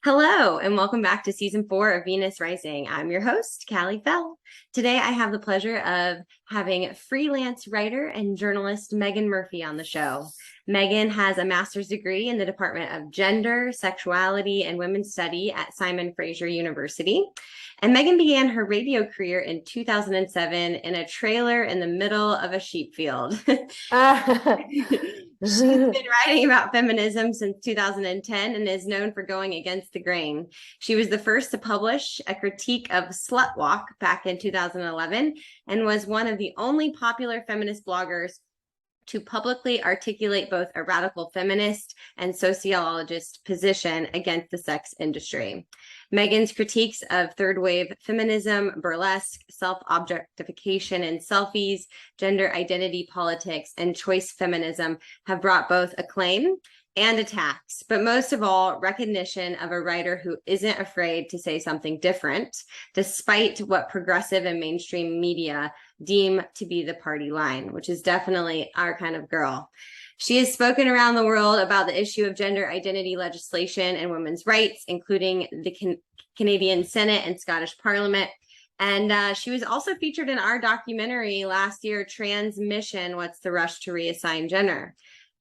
Hello, and welcome back to season 4 of Venus Rising. I'm your host, Callie Fell. Today, I have the pleasure of having freelance writer and journalist Meghan Murphy on the show. Meghan has a master's degree in the Department of Gender, Sexuality, and Women's Study at Simon Fraser University. And Meghan began her radio career in 2007 in a trailer in the middle of a sheep field. She's been writing about feminism since 2010 and is known for going against the grain. She was the first to publish a critique of Slutwalk back in 2011 and was one of the only popular feminist bloggers to publicly articulate both a radical feminist and sociologist position against the sex industry. Meghan's critiques of third wave feminism, burlesque, self-objectification and selfies, gender identity politics, and choice feminism have brought both acclaim and attacks, but most of all, recognition of a writer who isn't afraid to say something different, despite what progressive and mainstream media deem to be the party line, which is definitely our kind of girl. She has spoken around the world about the issue of gender identity legislation and women's rights, including the Canadian Senate and Scottish Parliament. And she was also featured in our documentary last year, Transmission, What's the Rush to Reassign Gender?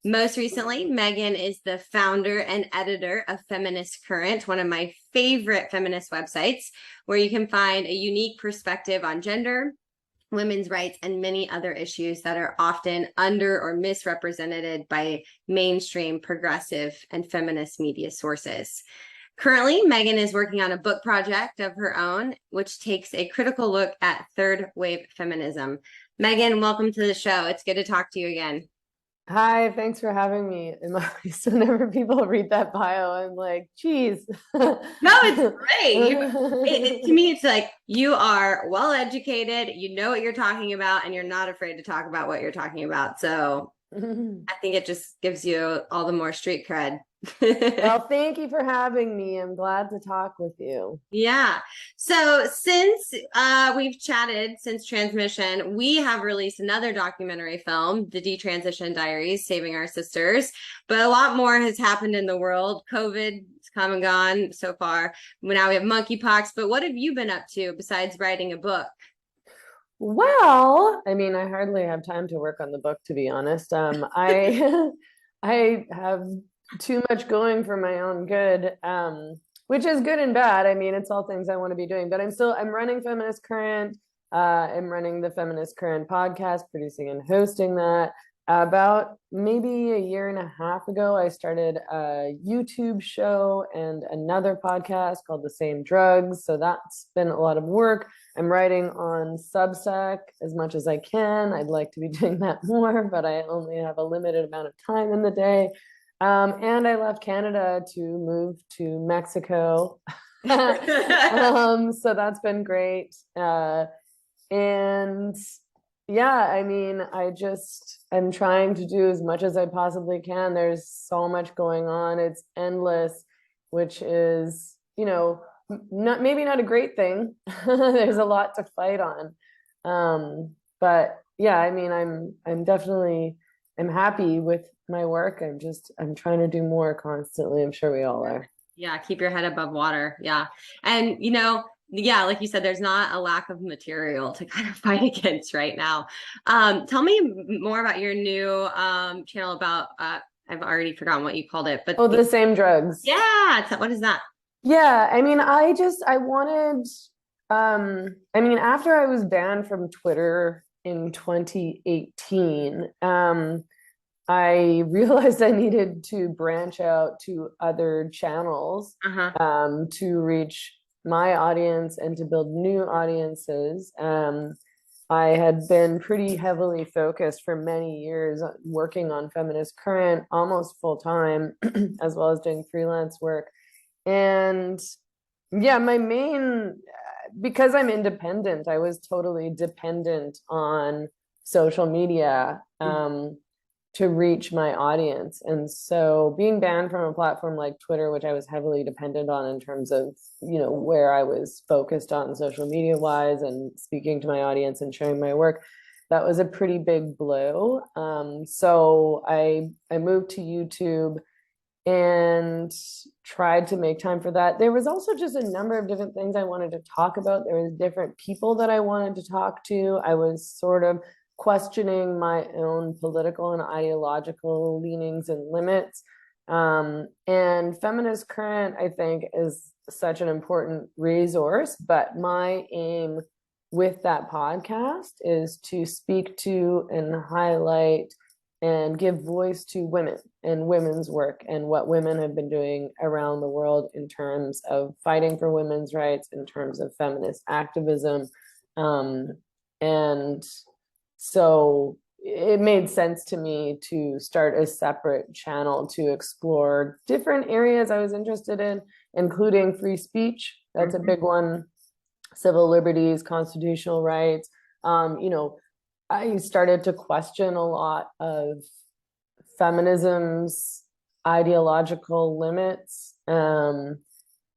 Most recently, Meghan is the founder and editor of Feminist Current, one of my favorite feminist websites, where you can find a unique perspective on gender, women's rights, and many other issues that are often under or misrepresented by mainstream progressive and feminist media sources. Currently, Meghan is working on a book project of her own, which takes a critical look at third wave feminism. Meghan, welcome to the show. It's good to talk to you again. Hi, thanks for having me. So whenever people read that bio, I'm like, geez. No, it's great. To me, it's like you are well educated, you know what you're talking about, and you're not afraid to talk about what you're talking about. So I think it just gives you all the more street cred. Well, thank you for having me. I'm glad to talk with you. Yeah. So since we've chatted since Transmission, we have released another documentary film, The Detransition Diaries, Saving Our Sisters. But a lot more has happened in the world. COVID's come and gone so far. Now we have monkeypox. But what have you been up to besides writing a book? Well, I mean, I hardly have time to work on the book, to be honest. I I have too much going for my own good, which is good and bad. I mean, it's all things I want to be doing, but I'm running Feminist Current. I'm running the Feminist Current podcast, producing and hosting that. About maybe a year and a half ago, I started a YouTube show and another podcast called The Same Drugs. So that's been a lot of work. I'm writing on Substack as much as I can. I'd like to be doing that more, but I only have a limited amount of time in the day. And I left Canada to move to Mexico. So that's been great. And yeah, I mean, I'm trying to do as much as I possibly can. There's so much going on. It's endless, which is, maybe not a great thing. There's a lot to fight on. But yeah, I mean, I'm happy with my work. I'm trying to do more constantly. I'm sure we all are. Yeah, keep your head above water. Yeah. And yeah, like you said, there's not a lack of material to kind of fight against right now. Tell me more about your new channel about I've already forgotten what you called it, but The Same Drugs. Yeah, what is that? Yeah, I mean, after I was banned from Twitter in 2018, I realized I needed to branch out to other channels to reach my audience and to build new audiences. I had been pretty heavily focused for many years working on Feminist Current almost full time, as well as doing freelance work. And yeah, because I'm independent, I was totally dependent on social media to reach my audience. And so being banned from a platform like Twitter, which I was heavily dependent on in terms of, where I was focused on social media wise and speaking to my audience and sharing my work, that was a pretty big blow. So I moved to YouTube and tried to make time for that. There was also just a number of different things I wanted to talk about. There was different people that I wanted to talk to. I was sort of questioning my own political and ideological leanings and limits. And Feminist Current, I think, is such an important resource, but my aim with that podcast is to speak to and highlight and give voice to women and women's work and what women have been doing around the world in terms of fighting for women's rights, in terms of feminist activism. And so it made sense to me to start a separate channel to explore different areas I was interested in, including free speech. That's a big one. Civil liberties, constitutional rights. I started to question a lot of feminism's ideological limits.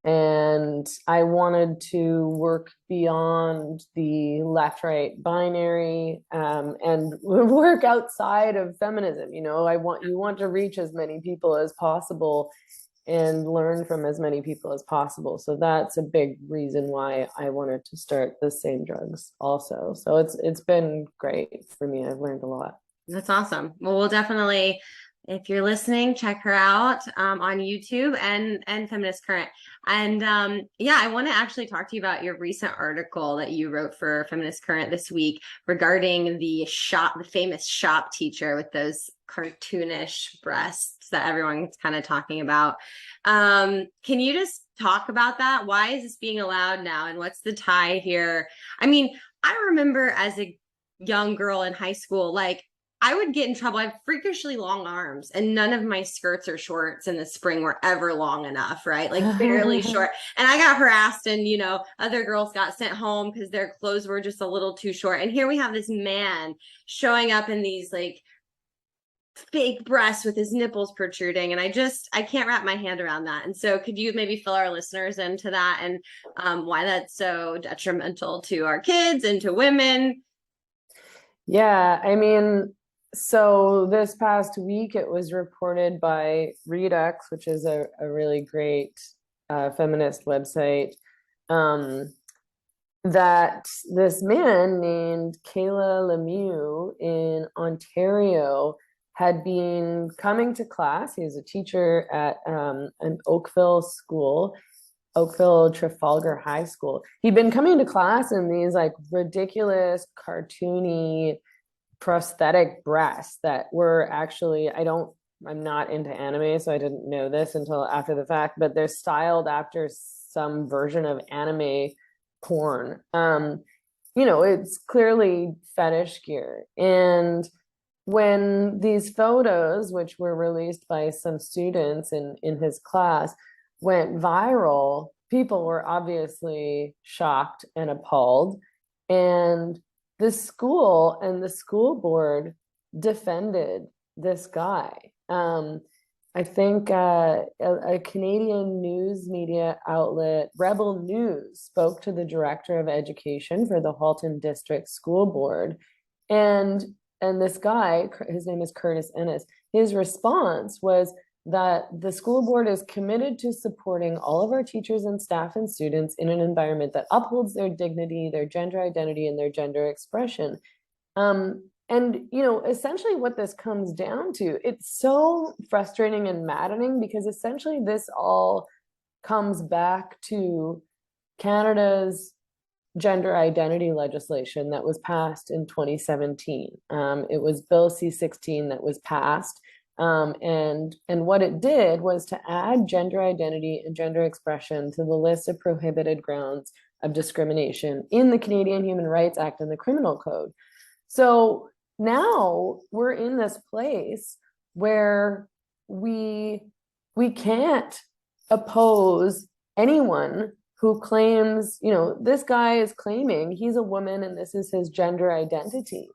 And I wanted to work beyond the left-right binary, and work outside of feminism. You want to reach as many people as possible and learn from as many people as possible. So that's a big reason why I wanted to start the Same Drugs also. So it's been great for me. I've learned a lot. That's awesome. Well, we'll definitely, if you're listening, check her out on YouTube and Feminist Current. And I want to actually talk to you about your recent article that you wrote for Feminist Current this week regarding the famous shop teacher with those cartoonish breasts that everyone's kind of talking about. Can you just talk about that? Why is this being allowed now? And what's the tie here? I mean, I remember as a young girl in high school, like, I would get in trouble. I have freakishly long arms, and none of my skirts or shorts in the spring were ever long enough, right? Like barely short. And I got harassed, and, other girls got sent home because their clothes were just a little too short. And here we have this man showing up in these like fake breasts with his nipples protruding. And I can't wrap my hand around that. And so could you maybe fill our listeners into that and why that's so detrimental to our kids and to women? Yeah, I mean, so this past week, it was reported by Redux, which is a really great feminist website, that this man named Kayla Lemieux in Ontario had been coming to class. He was a teacher at an Oakville Trafalgar High School. He'd been coming to class in these like ridiculous, cartoony, prosthetic breasts that were actually, I'm not into anime, so I didn't know this until after the fact, but they're styled after some version of anime porn. It's clearly fetish gear. And when these photos, which were released by some students in his class, went viral, people were obviously shocked and appalled. And the school and the school board defended this guy. I think a Canadian news media outlet, Rebel News, spoke to the director of education for the Halton District School Board. And this guy, his name is Curtis Ennis, his response was that the school board is committed to supporting all of our teachers and staff and students in an environment that upholds their dignity, their gender identity, and their gender expression. Essentially what this comes down to, it's so frustrating and maddening because essentially this all comes back to Canada's gender identity legislation that was passed in 2017. It was Bill C-16 that was passed. And what it did was to add gender identity and gender expression to the list of prohibited grounds of discrimination in the Canadian Human Rights Act and the Criminal Code. So now we're in this place where we can't oppose anyone who claims, this guy is claiming he's a woman and this is his gender identity.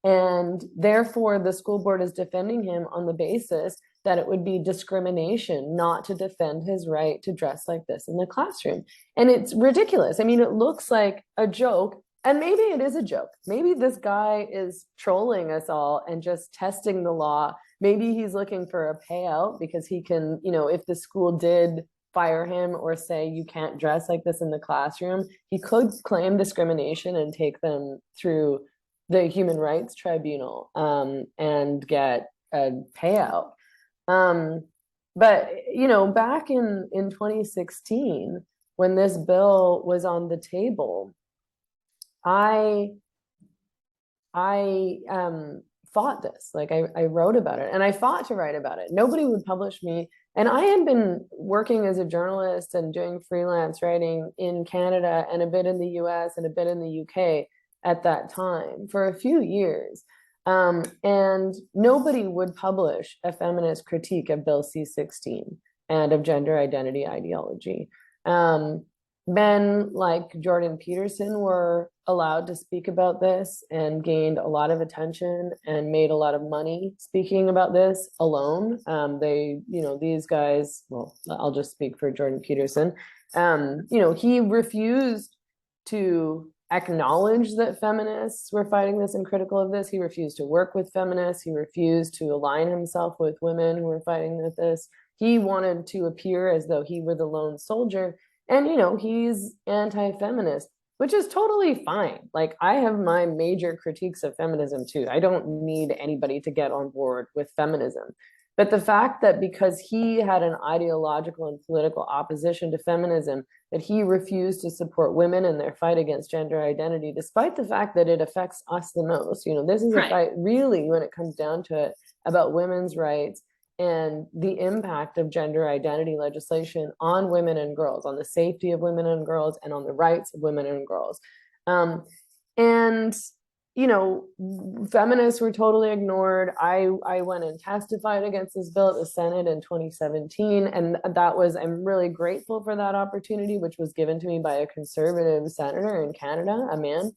And therefore, the school board is defending him on the basis that it would be discrimination not to defend his right to dress like this in the classroom. And it's ridiculous. I mean, it looks like a joke, and maybe it is a joke. Maybe this guy is trolling us all and just testing the law, maybe he's looking for a payout because he can, if the school did fire him or say you can't dress like this in the classroom, he could claim discrimination and take them through the Human Rights Tribunal and get a payout. But back in 2016, when this bill was on the table, I fought this. Like I wrote about it, and I fought to write about it. Nobody would publish me. And I had been working as a journalist and doing freelance writing in Canada and a bit in the US and a bit in the UK at that time for a few years. And nobody would publish a feminist critique of Bill C-16 and of gender identity ideology. Men like Jordan Peterson were allowed to speak about this and gained a lot of attention and made a lot of money speaking about this alone. These guys, well, I'll just speak for Jordan Peterson. He refused to acknowledge that feminists were fighting this and critical of this. He refused to work with feminists. He refused to align himself with women who were fighting with this. He wanted to appear as though he were the lone soldier. And, he's anti-feminist, which is totally fine. Like, I have my major critiques of feminism too. I don't need anybody to get on board with feminism. But the fact that because he had an ideological and political opposition to feminism, that he refused to support women in their fight against gender identity, despite the fact that it affects us the most. This is a fight really, when it comes down to it, about women's rights and the impact of gender identity legislation on women and girls, on the safety of women and girls, and on the rights of women and girls. Feminists were totally ignored. I went and testified against this bill at the Senate in 2017. And I'm really grateful for that opportunity, which was given to me by a conservative senator in Canada, a man.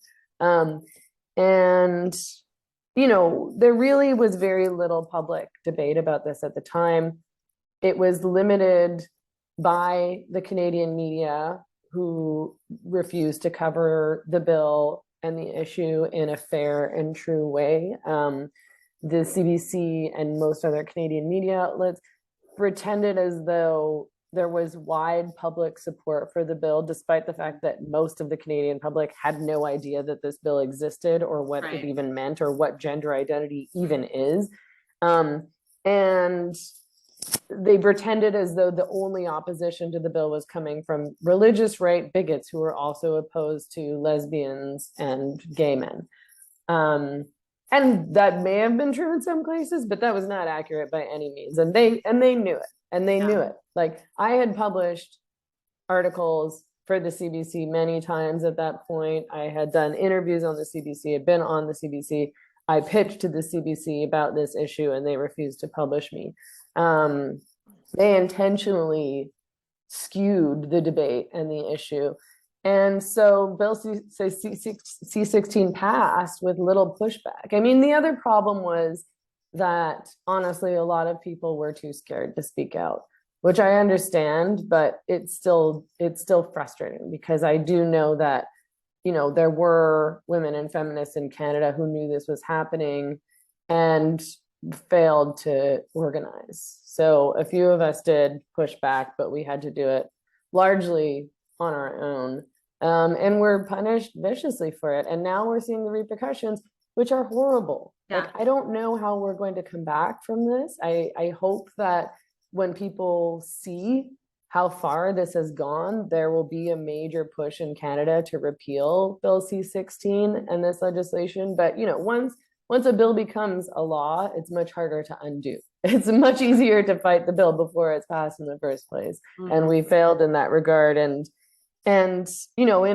There really was very little public debate about this at the time. It was limited by the Canadian media, who refused to cover the bill and the issue in a fair and true way. The CBC and most other Canadian media outlets pretended as though there was wide public support for the bill, despite the fact that most of the Canadian public had no idea that this bill existed or what it even meant or what gender identity even is. And they pretended as though the only opposition to the bill was coming from religious right bigots who were also opposed to lesbians and gay men. And that may have been true in some places, but that was not accurate by any means. And they knew it. And they knew it. Like, I had published articles for the CBC many times at that point. I had done interviews on the CBC, had been on the CBC. I pitched to the CBC about this issue, and they refused to publish me. They intentionally skewed the debate and the issue. And so Bill C-16 passed with little pushback. I mean, the other problem was that, honestly, a lot of people were too scared to speak out, which I understand, but it's still frustrating, because I do know that, there were women and feminists in Canada who knew this was happening and failed to organize. So a few of us did push back, but we had to do it largely on our own. And we're punished viciously for it. And now we're seeing the repercussions, which are horrible. Yeah. Like, I don't know how we're going to come back from this. I hope that when people see how far this has gone, there will be a major push in Canada to repeal Bill C-16 and this legislation. But, once a bill becomes a law, it's much harder to undo. It's much easier to fight the bill before it's passed in the first place. Mm-hmm. And we failed in that regard. And in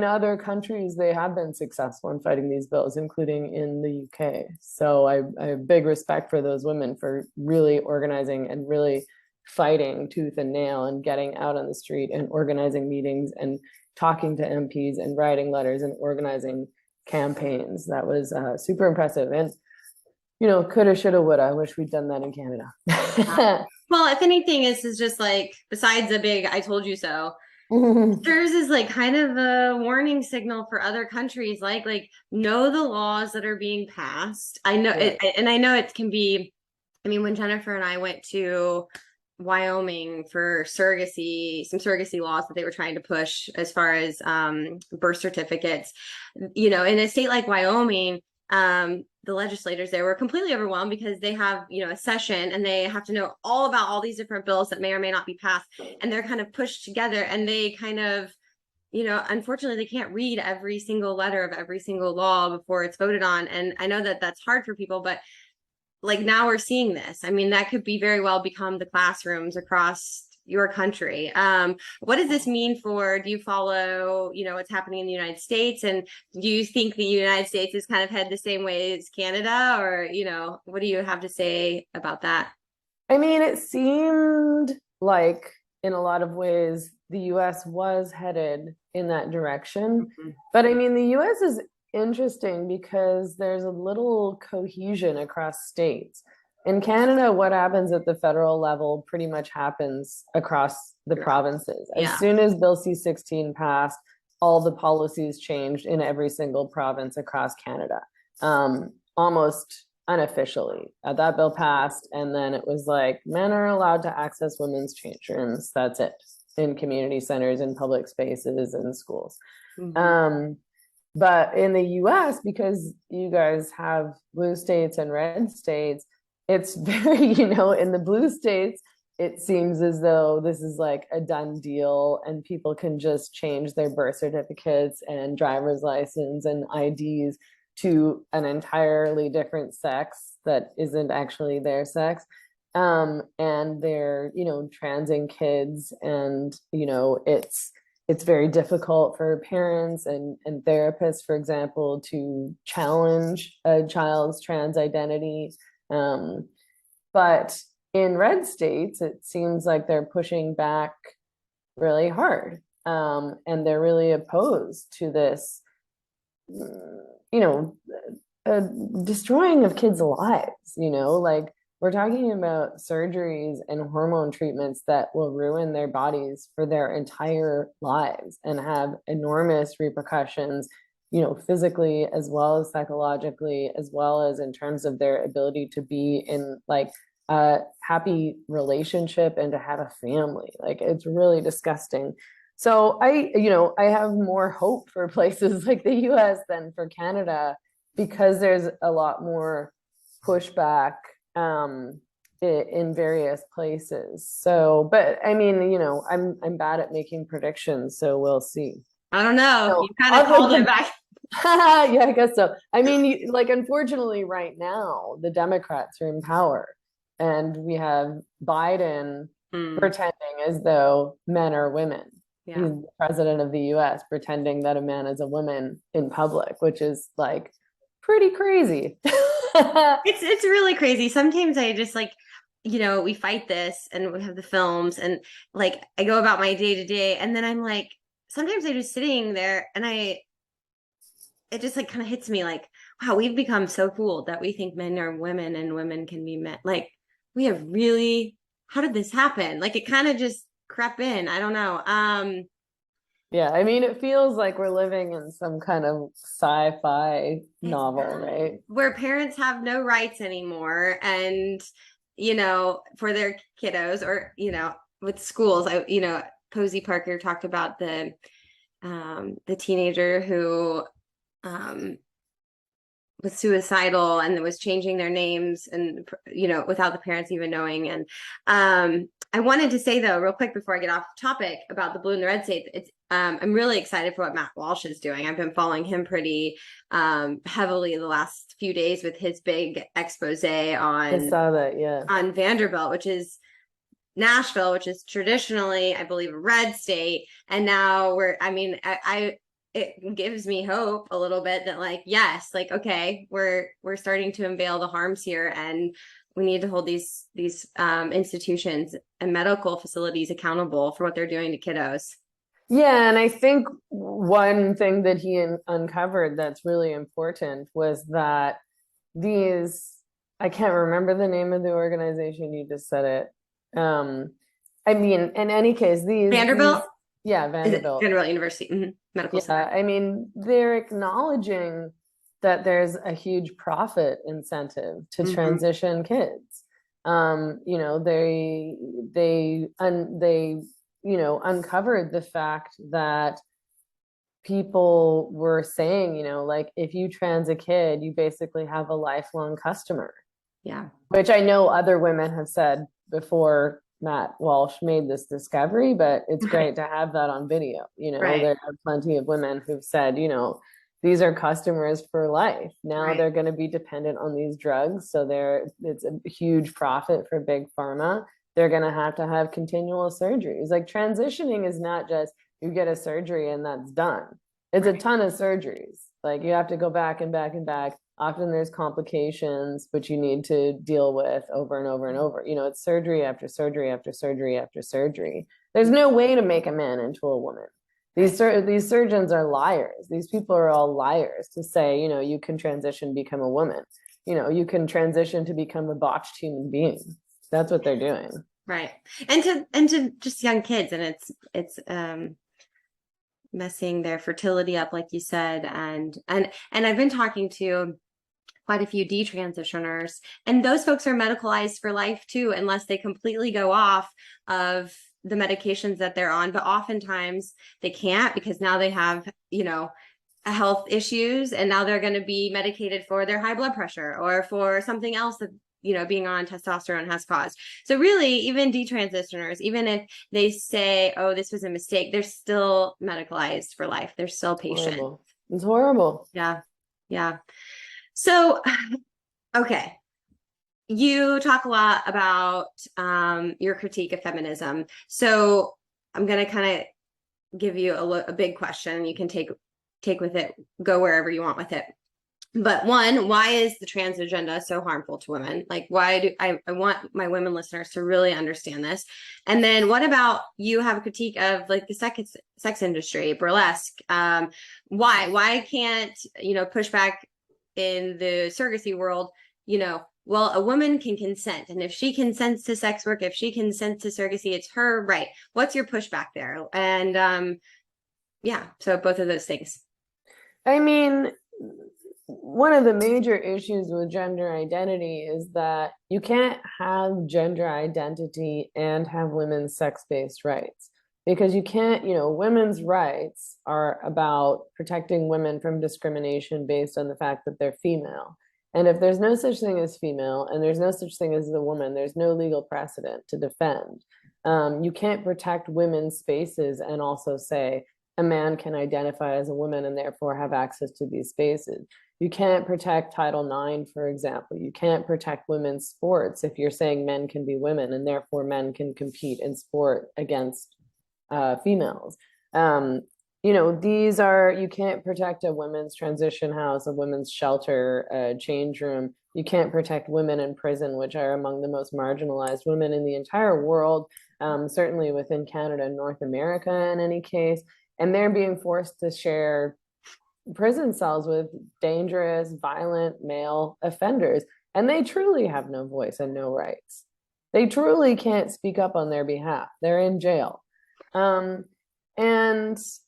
other countries, they have been successful in fighting these bills, including in the UK. So I have big respect for those women for really organizing and really fighting tooth and nail and getting out on the street and organizing meetings and talking to MPs and writing letters and organizing campaigns. That was super impressive. And, coulda, shoulda, woulda. I wish we'd done that in Canada. Well, if anything, is just like, besides a big "I told you so," Yours is like kind of a warning signal for other countries, like know the laws that are being passed. I know it, and I know it can be I mean, when Jennifer and I went to Wyoming for surrogacy, some surrogacy laws that they were trying to push as far as birth certificates, you know, in a state like Wyoming, the legislators there were completely overwhelmed because they have, you know, a session and they have to know all about all these different bills that may or may not be passed. And they're kind of pushed together and they kind of, you know, unfortunately, they can't read every single letter of every single law before it's voted on. And I know that that's hard for people, but like now we're seeing this. I mean, that could be very well become the classrooms across your country. What does this mean for, do you follow, you know, what's happening in the United States? And do you think the United States is kind of head the same way as Canada? Or, you know, what do you have to say about that? I mean, it seemed like in a lot of ways the US was headed in that direction. But I mean, the US is interesting because there's a little cohesion across states. In Canada, what happens at the federal level pretty much happens across the provinces. As soon as Bill C-16 passed, all the policies changed in every single province across Canada, almost unofficially. That bill passed, and then it was like, men are allowed to access women's change rooms. That's it, in community centers, in public spaces, in schools. But in the US, because you guys have blue states and red states, it's very, you know, in the blue states, it seems as though this is like a done deal and people can just change their birth certificates and driver's license and IDs to an entirely different sex that isn't actually their sex. And they're, you know, transing kids, and, you know, it's very difficult for parents and therapists, for example, to challenge a child's trans identity. But in red states, it seems like they're pushing back really hard. And they're really opposed to this, you know, destroying of kids' lives, you know, like we're talking about surgeries and hormone treatments that will ruin their bodies for their entire lives and have enormous repercussions, you know, physically as well as psychologically, as well as in terms of their ability to be in like a happy relationship and to have a family. Like it's really disgusting. So you know, I have more hope for places like the US than for Canada because there's a lot more pushback in various places. So, but I mean, you know, I'm bad at making predictions, so we'll see. I don't know. You kind of called it back. Yeah, I guess so. I mean, like, unfortunately, right now, the Democrats are in power, and we have Biden pretending as though men are women. He's the president of the US, pretending that a man is a woman in public, which is like pretty crazy. It's really crazy. Sometimes I just like, you know, we fight this and we have the films and like I go about my day to day and then I'm like, sometimes I'm just sitting there and it just like kind of hits me like, wow, we've become so fooled that we think men are women and women can be men. Like we have really, how did this happen? Like it kind of just crept in. I don't know. Yeah, I mean, it feels like we're living in some kind of sci-fi novel, right? Where parents have no rights anymore, and you know, for their kiddos, or you know, with schools, you know, Posey Parker talked about the teenager who was suicidal and was changing their names and you know without the parents even knowing. And I wanted to say though real quick before I get off topic about the blue and the red state, it's I'm really excited for what Matt Walsh is doing. I've been following him pretty heavily the last few days with his big expose on I saw that, yeah, on Vanderbilt, which is Nashville, which is traditionally I believe a red state, and now I it gives me hope a little bit that like, yes, like, okay, we're starting to unveil the harms here and we need to hold these institutions and medical facilities accountable for what they're doing to kiddos. Yeah, and I think one thing that he uncovered that's really important was that I can't remember the name of the organization, you just said it. I mean, in any case, Vanderbilt? Yeah, Vanderbilt. Vanderbilt University, medical center. I mean, they're acknowledging that there's a huge profit incentive to transition kids. They uncovered the fact that people were saying, like, if you trans a kid, you basically have a lifelong customer. Yeah. Which I know other women have said before Matt Walsh made this discovery, but it's great to have that on video. Right. There are plenty of women who've said, these are customers for life. Now they're going to be dependent on these drugs. So it's a huge profit for big pharma. They're going to have continual surgeries. Like, transitioning is not just you get a surgery and that's done. It's a ton of surgeries. Like, you have to go back and back and back. Often there's complications which you need to deal with over and over and over. It's surgery after surgery after surgery after surgery. There's no way to make a man into a woman. These surgeons are liars. These people are all liars to say, you can transition, become a woman. You can transition to become a botched human being. That's what they're doing. Right. And to just young kids, and it's messing their fertility up, like you said. And I've been talking to quite a few detransitioners, and those folks are medicalized for life too, unless they completely go off of the medications that they're on. But oftentimes they can't, because now they have, health issues, and now they're going to be medicated for their high blood pressure or for something else that, being on testosterone has caused. So really, even detransitioners, even if they say, oh, this was a mistake, they're still medicalized for life. They're still patient. Horrible. It's horrible. Yeah. Yeah. So, okay. You talk a lot about your critique of feminism. So I'm going to kind of give you a big question. You can take with it, go wherever you want with it. But one, why is the trans agenda so harmful to women? Like, why do I want my women listeners to really understand this? And then what about, you have a critique of like the sex industry, burlesque? Why can't, push back in the surrogacy world, well, a woman can consent, and if she consents to sex work, if she consents to surrogacy, it's her right. What's your pushback there? And yeah, so both of those things. I mean, one of the major issues with gender identity is that you can't have gender identity and have women's sex-based rights, because you can't, women's rights are about protecting women from discrimination based on the fact that they're female. And if there's no such thing as female, and there's no such thing as the woman, there's no legal precedent to defend. You can't protect women's spaces and also say a man can identify as a woman and therefore have access to these spaces. You can't protect Title IX, for example. You can't protect women's sports if you're saying men can be women and therefore men can compete in sport against females. You can't protect a women's transition house, a women's shelter, a change room. You can't protect women in prison, which are among the most marginalized women in the entire world, certainly within Canada and North America in any case. And they're being forced to share prison cells with dangerous, violent male offenders. And they truly have no voice and no rights. They truly can't speak up on their behalf. They're in jail. And this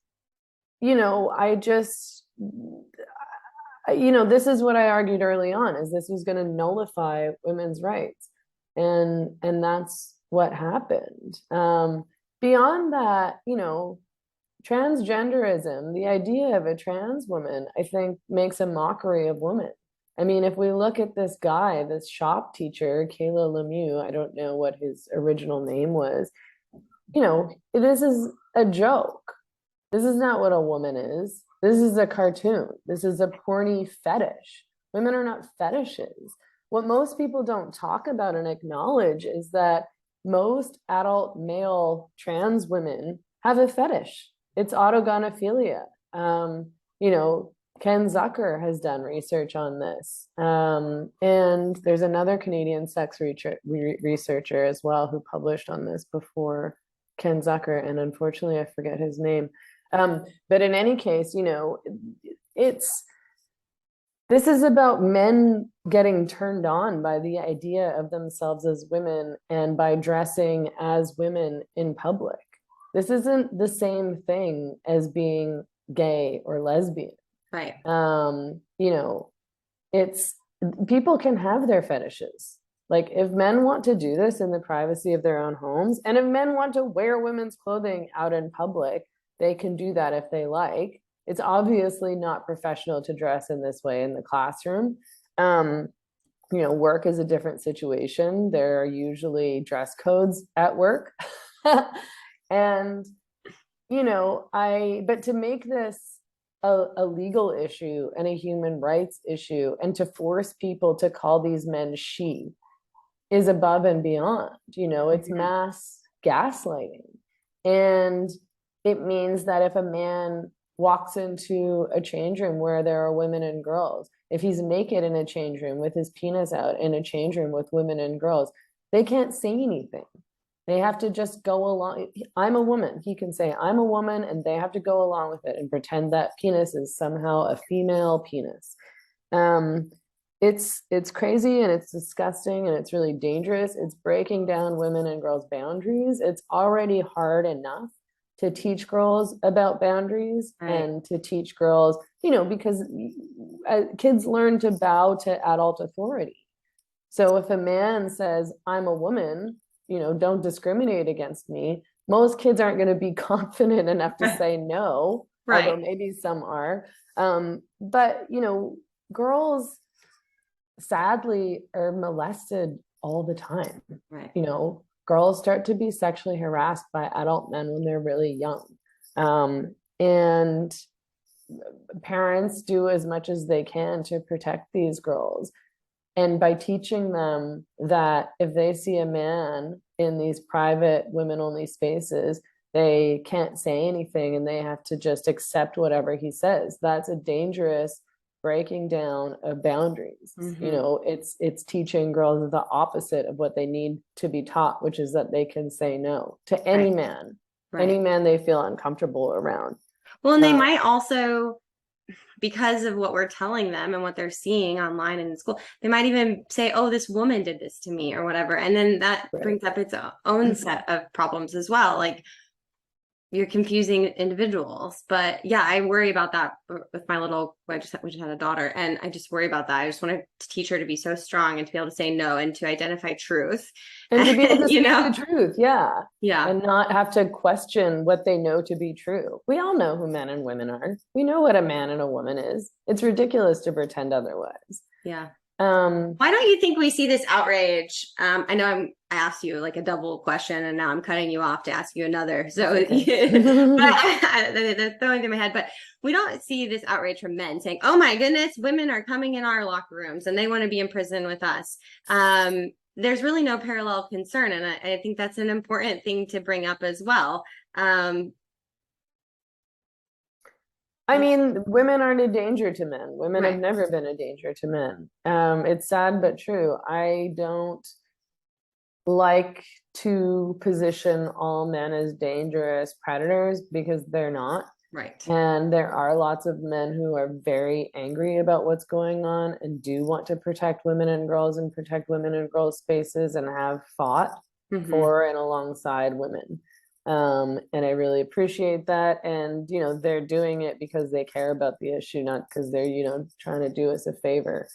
is what I argued early on, is this was going to nullify women's rights. And that's what happened. Beyond that, transgenderism, the idea of a trans woman, I think, makes a mockery of women. I mean, if we look at this guy, this shop teacher, Kayla Lemieux, I don't know what his original name was, this is a joke. This is not what a woman is. This is a cartoon. This is a porny fetish. Women are not fetishes. What most people don't talk about and acknowledge is that most adult male trans women have a fetish. It's autogonophilia. Ken Zucker has done research on this. And there's another Canadian sex researcher as well who published on this before Ken Zucker, and unfortunately I forget his name. But in any case, this is about men getting turned on by the idea of themselves as women and by dressing as women in public. This isn't the same thing as being gay or lesbian. Right. It's, people can have their fetishes. Like, if men want to do this in the privacy of their own homes, and if men want to wear women's clothing out in public, they can do that if they like. It's obviously not professional to dress in this way in the classroom. Work is a different situation. There are usually dress codes at work. And, but to make this a legal issue and a human rights issue, and to force people to call these men she, is above and beyond. It's mass gaslighting. And it means that if a man walks into a change room where there are women and girls, if he's naked in a change room with his penis out in a change room with women and girls, they can't say anything. They have to just go along. I'm a woman. He can say, I'm a woman, and they have to go along with it and pretend that penis is somehow a female penis. It's crazy, and it's disgusting, and it's really dangerous. It's breaking down women and girls' boundaries. It's already hard enough to teach girls about boundaries, right, and to teach girls, because kids learn to bow to adult authority. So if a man says, I'm a woman, don't discriminate against me, most kids aren't going to be confident enough to say no, right, although maybe some are. But girls sadly are molested all the time. Right. Girls start to be sexually harassed by adult men when they're really young. And parents do as much as they can to protect these girls. And by teaching them that if they see a man in these private women-only spaces, they can't say anything and they have to just accept whatever he says. That's a dangerous breaking down of boundaries. It's teaching girls the opposite of what they need to be taught, which is that they can say no to any man, any man they feel uncomfortable around. Well, and they might also, because of what we're telling them and what they're seeing online and in school, they might even say, oh, this woman did this to me or whatever. And then that brings up its own set of problems as well. Like, you're confusing individuals. But yeah, I worry about that with my little, we just had a daughter, and I just worry about that. I just want to teach her to be so strong and to be able to say no and to identify truth. And to be able to speak the truth. Yeah. Yeah. And not have to question what they know to be true. We all know who men and women are. We know what a man and a woman is. It's ridiculous to pretend otherwise. Yeah. Why don't you think we see this outrage? I know I asked you like a double question, and now I'm cutting you off to ask you another. So okay. But they're throwing through my head. But we don't see this outrage from men saying, "Oh my goodness, women are coming in our locker rooms and they want to be in prison with us." There's really no parallel concern, and I think that's an important thing to bring up as well. I mean, women aren't a danger to men. Women have never been a danger to men. It's sad but true. I don't like to position all men as dangerous predators, because they're not. Right. And there are lots of men who are very angry about what's going on and do want to protect women and girls and protect women and girls' spaces, and have fought for and alongside women. And I really appreciate that. And, they're doing it because they care about the issue, not because they're, trying to do us a favor.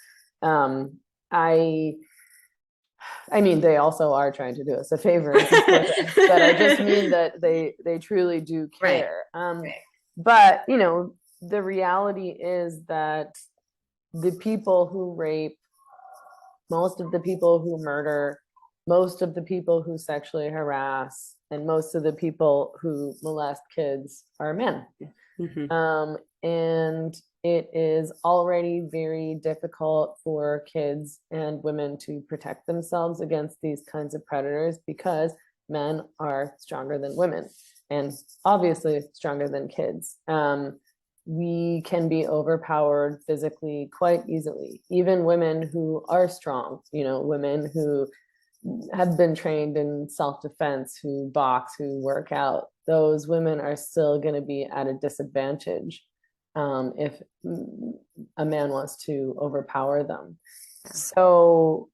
I mean, they also are trying to do us a favor, but I just mean that they truly do care. But, the reality is that the people who rape, most of the people who murder, most of the people who sexually harass, and most of the people who molest kids are men. And it is already very difficult for kids and women to protect themselves against these kinds of predators, because men are stronger than women, and obviously stronger than kids. We can be overpowered physically quite easily. Even women who are strong, women who have been trained in self-defense, who box, who work out, those women are still going to be at a disadvantage if a man wants to overpower them. So,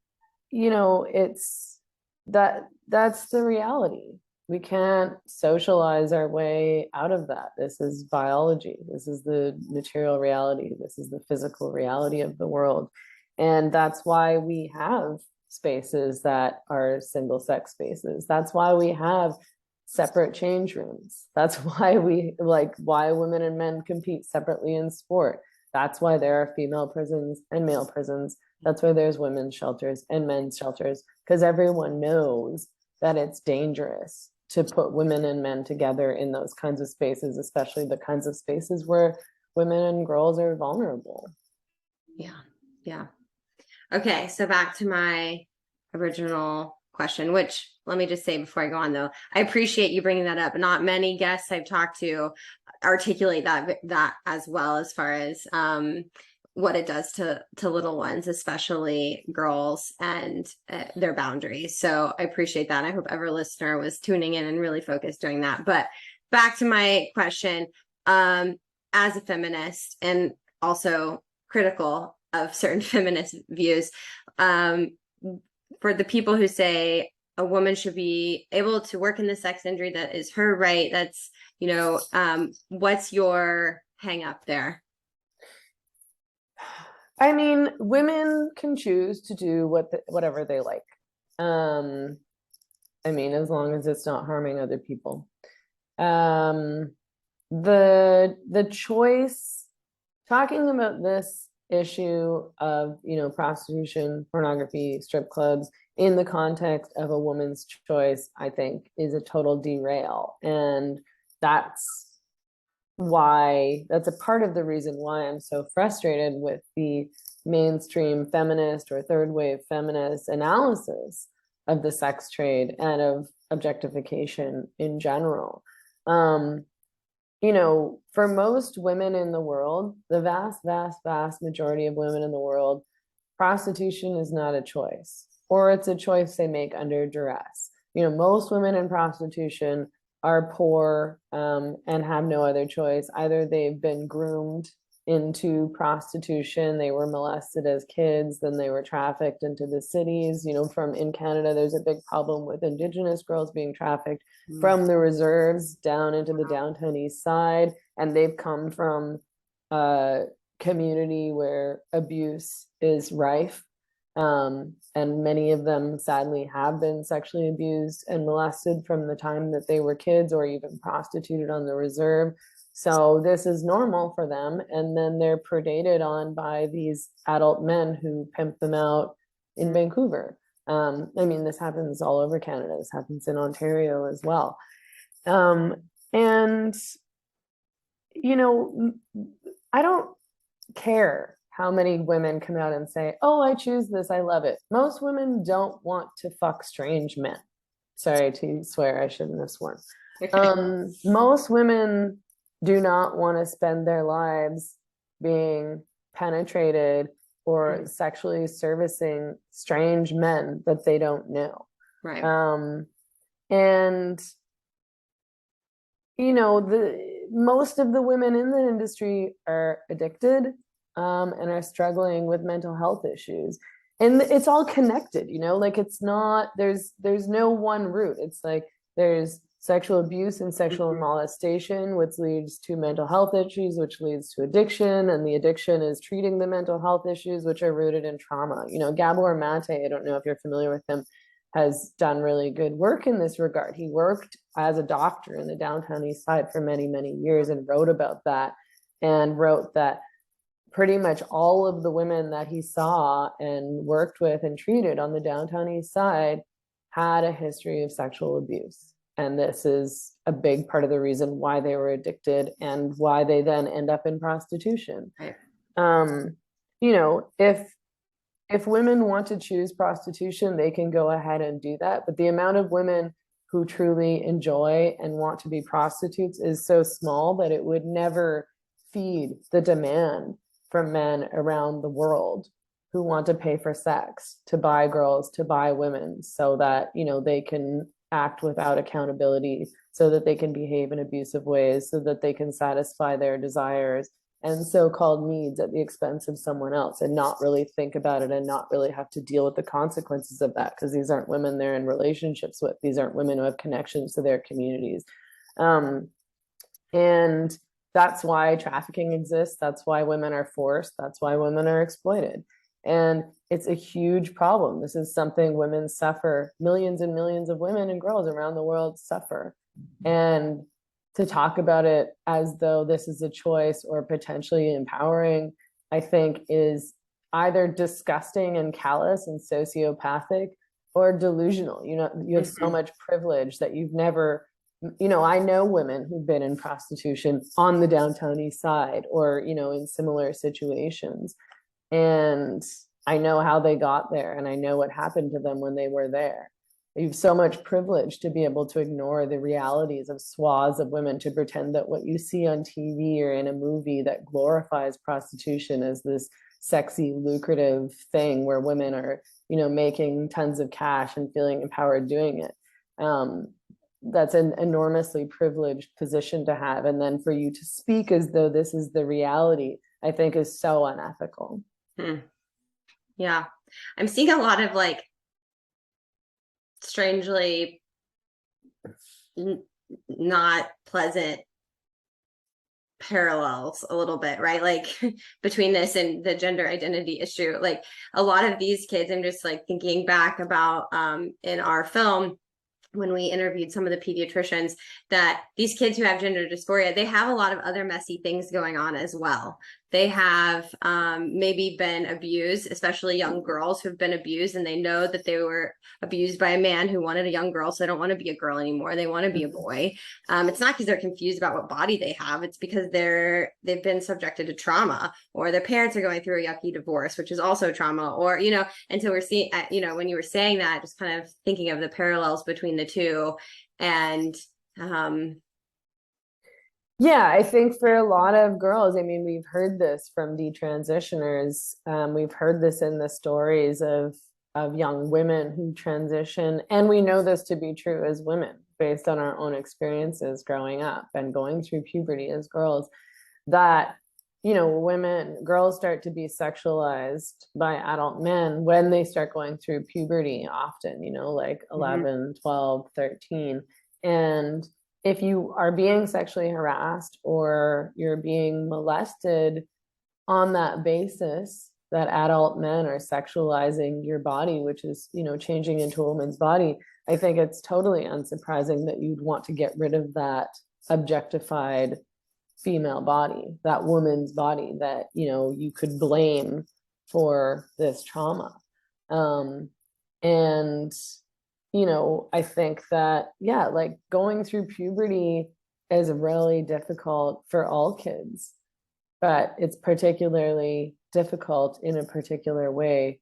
it's that's the reality. We can't socialize our way out of that. This is biology. This is the material reality. This is the physical reality of the world. And that's why we have spaces that are single sex spaces. That's why we have separate change rooms. That's why why women and men compete separately in sport. That's why there are female prisons and male prisons. That's why there's women's shelters and men's shelters, because everyone knows that it's dangerous to put women and men together in those kinds of spaces, especially the kinds of spaces where women and girls are vulnerable. Yeah. Yeah. Okay. So back to my original question, which let me just say before I go on, though, I appreciate you bringing that up. Not many guests I've talked to articulate that as well, as far as what it does to little ones, especially girls, and their boundaries. So I appreciate that. I hope every listener was tuning in and really focused during that. But back to my question, as a feminist and also critical of certain feminist views, for the people who say a woman should be able to work in the sex industry, that is her right, that's, what's your hang up there? I mean, women can choose to do whatever they like. I mean, as long as it's not harming other people. The choice, talking about this issue of, prostitution, pornography, strip clubs in the context of a woman's choice, I think is a total derail. And that's a part of the reason why I'm so frustrated with the mainstream feminist or third wave feminist analysis of the sex trade and of objectification in general. For most women in the world, the vast, vast, vast majority of women in the world, prostitution is not a choice, or it's a choice they make under duress. Most women in prostitution are poor and have no other choice. Either they've been groomed into prostitution, they were molested as kids, then they were trafficked into the cities. In Canada, there's a big problem with Indigenous girls being trafficked from the reserves down into the downtown east side, and they've come from a community where abuse is rife. And many of them sadly have been sexually abused and molested from the time that they were kids, or even prostituted on the reserve. So this is normal for them. And then they're predated on by these adult men who pimp them out in Vancouver. This happens all over Canada. This happens in Ontario as well. I don't care how many women come out and say, oh, I choose this, I love it. Most women don't want to fuck strange men. Sorry to swear, I shouldn't have sworn. Most women do not want to spend their lives being penetrated or sexually servicing strange men that they don't know. Right. Most of the women in the industry are addicted and are struggling with mental health issues. And it's all connected, it's not, there's no one route. It's like there's sexual abuse and sexual molestation, which leads to mental health issues, which leads to addiction. And the addiction is treating the mental health issues, which are rooted in trauma. Gabor Mate, I don't know if you're familiar with him, has done really good work in this regard. He worked as a doctor in the downtown east side for many, many years and wrote about that, and wrote that pretty much all of the women that he saw and worked with and treated on the downtown east side had a history of sexual abuse. And this is a big part of the reason why they were addicted and why they then end up in prostitution. Right. If women want to choose prostitution, they can go ahead and do that. But the amount of women who truly enjoy and want to be prostitutes is so small that it would never feed the demand from men around the world who want to pay for sex, to buy girls, to buy women, so that, they can act without accountability, so that they can behave in abusive ways, so that they can satisfy their desires and so-called needs at the expense of someone else, and not really think about it and not really have to deal with the consequences of that, because these aren't women they're in relationships with. These aren't women who have connections to their communities. And that's why trafficking exists. That's why women are forced. That's why women are exploited. And it's a huge problem. This is something women suffer. Millions and millions of women and girls around the world suffer. And to talk about it as though this is a choice or potentially empowering, I think is either disgusting and callous and sociopathic or delusional. You know, you have so much privilege that you've never, you know, I know women who've been in prostitution on the downtown east side or, you know, in similar situations. And I know how they got there and I know what happened to them when they were there. You have so much privilege to be able to ignore the realities of swaths of women, to pretend that what you see on TV or in a movie that glorifies prostitution as this sexy, lucrative thing where women are, you know, making tons of cash and feeling empowered doing it. That's an enormously privileged position to have. And then for you to speak as though this is the reality, I think is so unethical. Yeah. I'm seeing a lot of like strangely not pleasant parallels a little bit, right? Like between this and the gender identity issue. Like a lot of these kids, I'm just like thinking back about in our film when we interviewed some of the pediatricians, that these kids who have gender dysphoria, they have a lot of other messy things going on as well. They have maybe been abused, especially young girls who've been abused, and they know that they were abused by a man who wanted a young girl, so they don't want to be a girl anymore. They want to be a boy. It's not because they're confused about what body they have. It's because they've been subjected to trauma, or their parents are going through a yucky divorce, which is also trauma, or, you know, and so we're seeing, you know, when you were saying that, just kind of thinking of the parallels between the two. And yeah, I think for a lot of girls, I mean, we've heard this from detransitioners. We've heard this in the stories of young women who transition, and we know this to be true as women based on our own experiences growing up and going through puberty as girls, that, you know, girls start to be sexualized by adult men when they start going through puberty often, you know, like 11, 12, 13. And if you are being sexually harassed or you're being molested on that basis, that adult men are sexualizing your body, which is, you know, changing into a woman's body, I think it's totally unsurprising that you'd want to get rid of that objectified female body, that woman's body that, you know, you could blame for this trauma. And you know, I think that, yeah, like going through puberty is really difficult for all kids, but it's particularly difficult in a particular way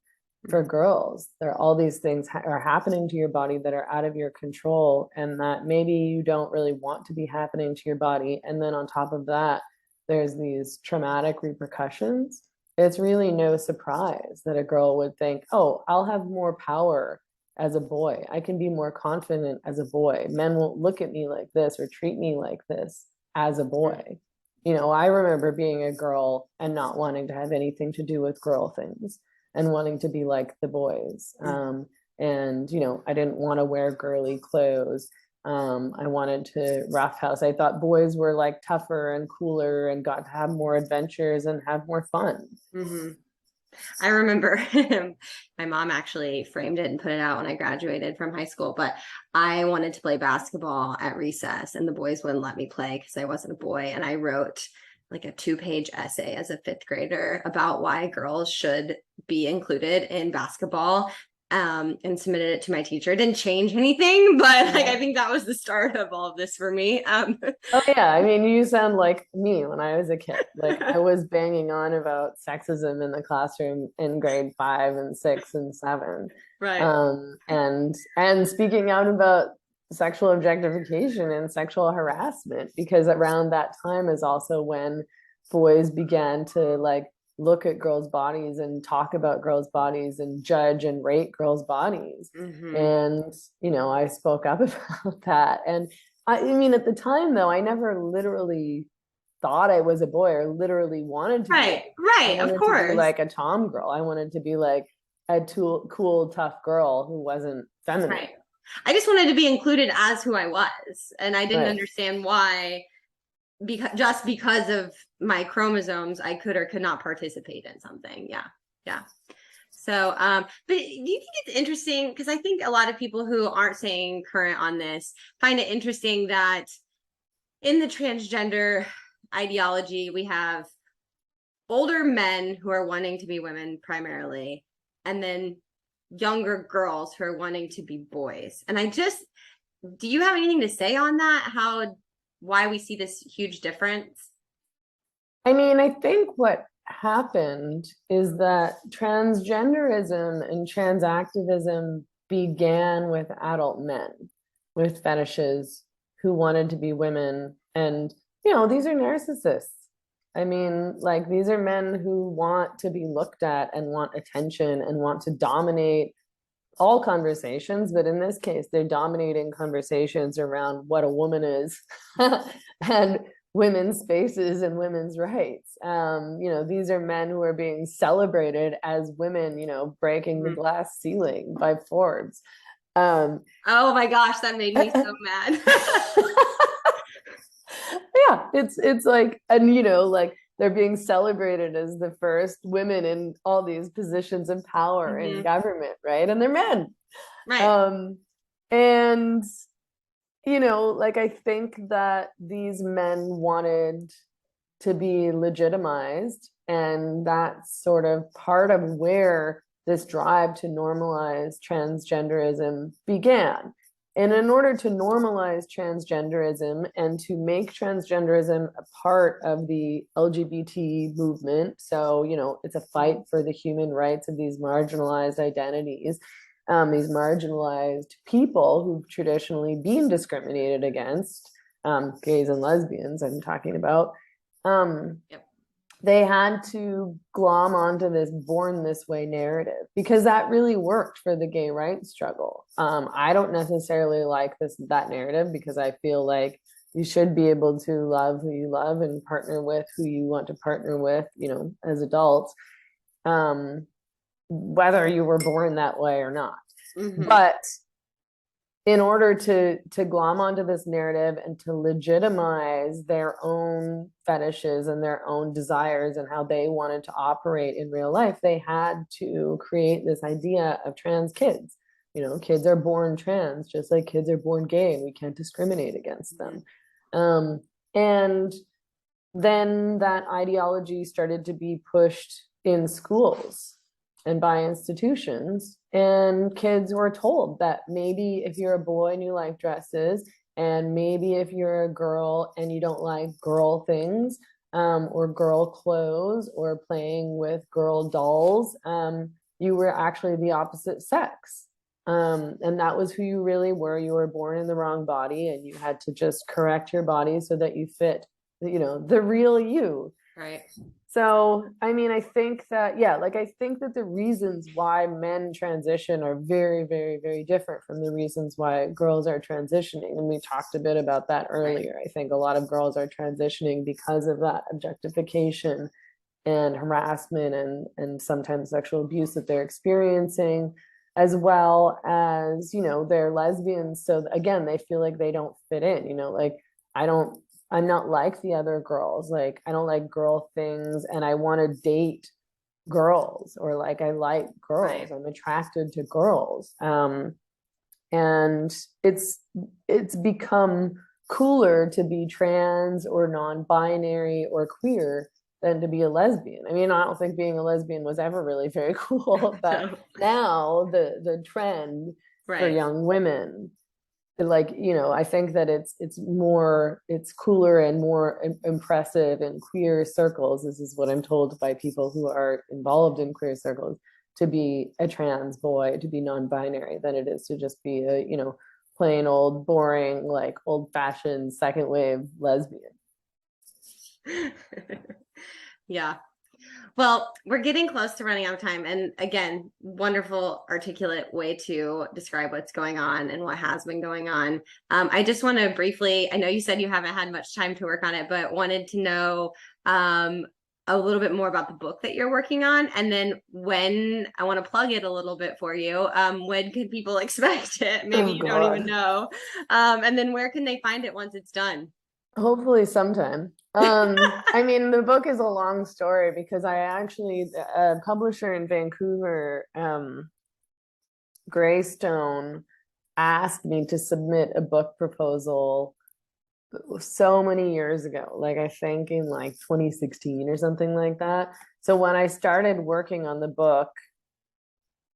for girls. There are all these things are happening to your body that are out of your control and that maybe you don't really want to be happening to your body. And then on top of that, there's these traumatic repercussions. It's really no surprise that a girl would think, oh, I'll have more power as a boy. I can be more confident as a boy. Men won't look at me like this or treat me like this as a boy. You know, I remember being a girl and not wanting to have anything to do with girl things and wanting to be like the boys. And, you know, I didn't want to wear girly clothes. I wanted to roughhouse. I thought boys were like tougher and cooler and got to have more adventures and have more fun. I remember my mom actually framed it and put it out when I graduated from high school, but I wanted to play basketball at recess and the boys wouldn't let me play because I wasn't a boy. And I wrote like a 2-page essay as a 5th grader about why girls should be included in basketball. And submitted it to my teacher. It didn't change anything, but like I think that was the start of all of this for me. Oh yeah, I mean, you sound like me when I was a kid. Like I was banging on about sexism in the classroom in grade 5 and 6 and 7. Right. And speaking out about sexual objectification and sexual harassment, because around that time is also when boys began to like look at girls' bodies and talk about girls' bodies and judge and rate girls' bodies. And, you know, I spoke up about that. And I mean, at the time, though, I never literally thought I was a boy or literally wanted to right, be. Right, I wanted of course. to be like a tom girl. I wanted to be like a cool, tough girl who wasn't feminine. Right. I just wanted to be included as who I was. And I didn't understand why, because of my chromosomes, I could or could not participate in something. Yeah. So, but do you think it's interesting? Because I think a lot of people who aren't staying current on this find it interesting that in the transgender ideology, we have older men who are wanting to be women primarily, and then younger girls who are wanting to be boys. And do you have anything to say on that? Why we see this huge difference? I mean, I think what happened is that transgenderism and trans activism began with adult men with fetishes who wanted to be women. And, these are narcissists. I mean, like, these are men who want to be looked at and want attention and want to dominate all conversations, but in this case, they're dominating conversations around what a woman is and women's spaces and women's rights. These are men who are being celebrated as women, breaking the glass ceiling by Forbes. Oh my gosh, that made me so mad. Yeah, it's like, and like they're being celebrated as the first women in all these positions of power in government, right? And they're men. Right. And like, I think that these men wanted to be legitimized, and that's sort of part of where this drive to normalize transgenderism began. And in order to normalize transgenderism and to make transgenderism a part of the LGBT movement, so, it's a fight for the human rights of these marginalized identities, these marginalized people who've traditionally been discriminated against, gays and lesbians, I'm talking about. Yep. They had to glom onto this born this way narrative because that really worked for the gay rights struggle. I don't necessarily like that narrative because I feel like you should be able to love who you love and partner with who you want to partner with, as adults, whether you were born that way or not. But in order to glom onto this narrative and to legitimize their own fetishes and their own desires and how they wanted to operate in real life, they had to create this idea of trans kids. Kids are born trans, just like kids are born gay, and we can't discriminate against them. And then that ideology started to be pushed in schools and by institutions, and kids were told that maybe if you're a boy and you like dresses, and maybe if you're a girl and you don't like girl things, or girl clothes, or playing with girl dolls, you were actually the opposite sex. And that was who you really were. You were born in the wrong body, and you had to just correct your body so that you fit, the real you. Right. So, I mean, I think that, I think that the reasons why men transition are very, very, very different from the reasons why girls are transitioning. And we talked a bit about that earlier. Right. I think a lot of girls are transitioning because of that objectification and harassment and sometimes sexual abuse that they're experiencing, as well as, they're lesbians. So again, they feel like they don't fit in, like, I'm not like the other girls. Like, I don't like girl things, and I want to date girls, or like, I like girls. Right. I'm attracted to girls. And it's become cooler to be trans or non-binary or queer than to be a lesbian. I mean, I don't think being a lesbian was ever really very cool, but now the trend for young women, like, I think that it's cooler and more impressive in queer circles. This is what I'm told by people who are involved in queer circles, to be a trans boy, to be non-binary, than it is to just be a, plain old boring, like, old-fashioned second wave lesbian. Yeah. Well, we're getting close to running out of time. And again, wonderful, articulate way to describe what's going on and what has been going on. I just want to briefly, I know you said you haven't had much time to work on it, but wanted to know a little bit more about the book that you're working on. And then when, I want to plug it a little bit for you, when can people expect it? Maybe you don't even know. And then where can they find it once it's done? Hopefully sometime. I mean, the book is a long story because I actually, a publisher in Vancouver, Greystone, asked me to submit a book proposal so many years ago, like I think in like 2016 or something like that. So when I started working on the book,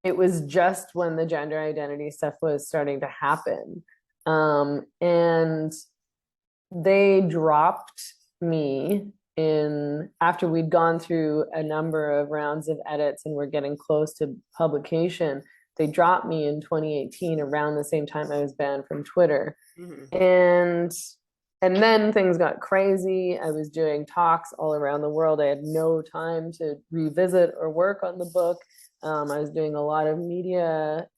it was just when the gender identity stuff was starting to happen. And they dropped me in after we'd gone through a number of rounds of edits and we're getting close to publication. They dropped me in 2018 around the same time I was banned from Twitter. Mhm. And then things got crazy. I was doing talks all around the world. I had no time to revisit or work on the book. I was doing a lot of media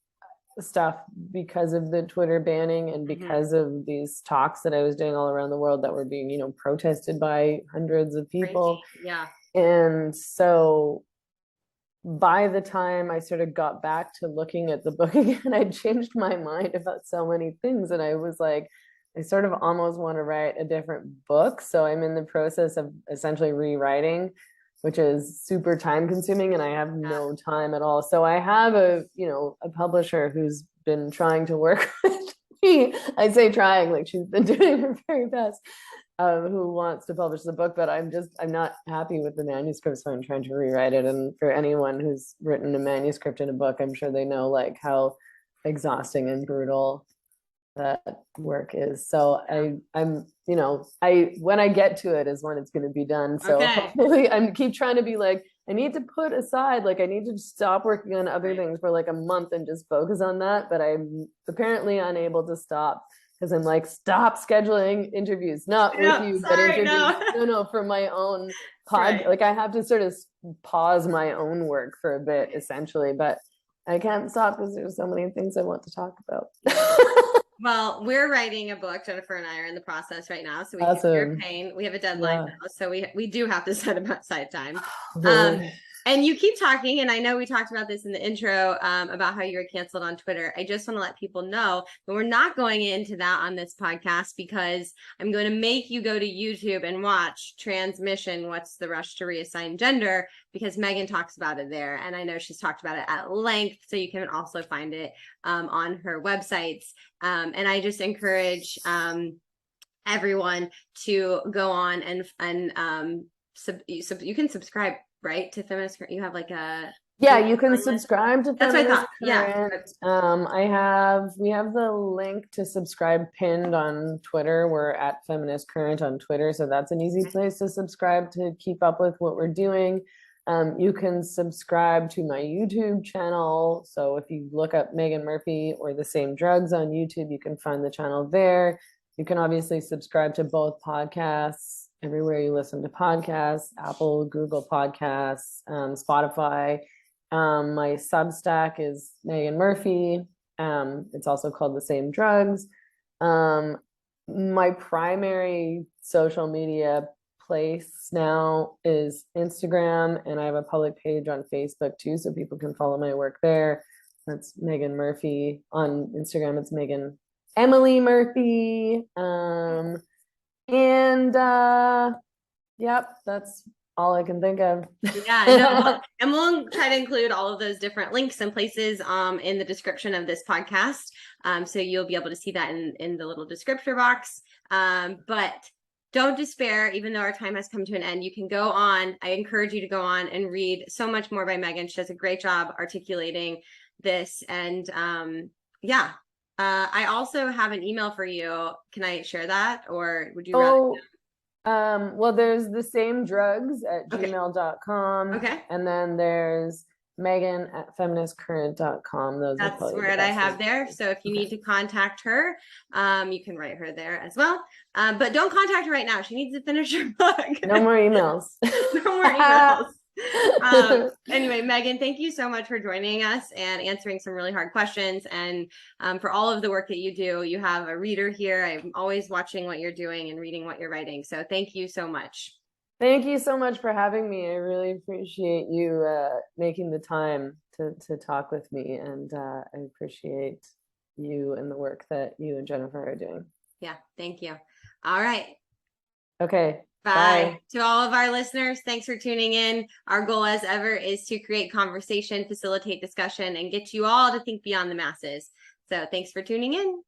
stuff because of the Twitter banning and because of these talks that I was doing all around the world that were being, protested by hundreds of people. Crazy. Yeah. And so by the time I sort of got back to looking at the book again, I changed my mind about so many things. And I was like, I sort of almost want to write a different book. So I'm in the process of essentially rewriting, which is super time consuming and I have no time at all. So I have a publisher who's been trying to work with me. I say trying, like she's been doing her very best, who wants to publish the book, but I'm not happy with the manuscript, so I'm trying to rewrite it. And for anyone who's written a manuscript in a book, I'm sure they know like how exhausting and brutal that work is. So I'm when I get to it is when it's going to be done. So hopefully I keep trying to be like, I need to put aside, like I need to stop working on other things for like a month and just focus on that. But I'm apparently unable to stop because I'm like, stop scheduling interviews, not with you, but interviews. No, for my own pod. Like I have to sort of pause my own work for a bit, essentially. But I can't stop because there's so many things I want to talk about. Well, we're writing a book. Jennifer and I are in the process right now, so we can hear pain. We have a deadline now, so we do have to set aside time. And you keep talking, and I know we talked about this in the intro about how you were canceled on Twitter. I just want to let people know that we're not going into that on this podcast because I'm going to make you go to YouTube and watch Transmission, What's the Rush to Reassign Gender, because Meghan talks about it there. And I know she's talked about it at length, so you can also find it on her websites. And I just encourage everyone to go on and you can subscribe, right, to Feminist. You have like a you can subscribe to That's Feminist what I thought. Yeah. We have the link to subscribe pinned on Twitter. We're at Feminist Current on Twitter, so that's an easy place to subscribe to keep up with what we're doing. You can subscribe to my YouTube channel. So if you look up Meghan Murphy or The Same Drugs on YouTube, you can find the channel there. You can obviously subscribe to both podcasts everywhere you listen to podcasts, Apple, Google Podcasts, Spotify. My Substack is Meghan Murphy. It's also called The Same Drugs. My primary social media place now is Instagram, and I have a public page on Facebook too, so people can follow my work there. That's Meghan Murphy. On Instagram, it's Meghan Emily Murphy. Yep, that's all I can think of. And we'll try to include all of those different links and places in the description of this podcast. So you'll be able to see that in the little descriptor box. But don't despair, even though our time has come to an end. You can go on. I encourage you to go on and read so much more by Meghan. She does a great job articulating this. And I also have an email for you. Can I share that, or would you rather? Well, there's the same drugs at gmail.com. Okay. And then there's Meghan at feministcurrent.com. That's what I have there. So if you need to contact her, you can write her there as well. But don't contact her right now. She needs to finish her book. No more emails. No more emails. Anyway, Meghan, thank you so much for joining us and answering some really hard questions, and for all of the work that you do. You have a reader here. I'm always watching what you're doing and reading what you're writing. So thank you so much. Thank you so much for having me. I really appreciate you making the time to talk with me, and I appreciate you and the work that you and Jennifer are doing. Yeah, thank you. All right. Okay. Bye. To all of our listeners, thanks for tuning in. Our goal, as ever, is to create conversation, facilitate discussion, and get you all to think beyond the masses. So thanks for tuning in.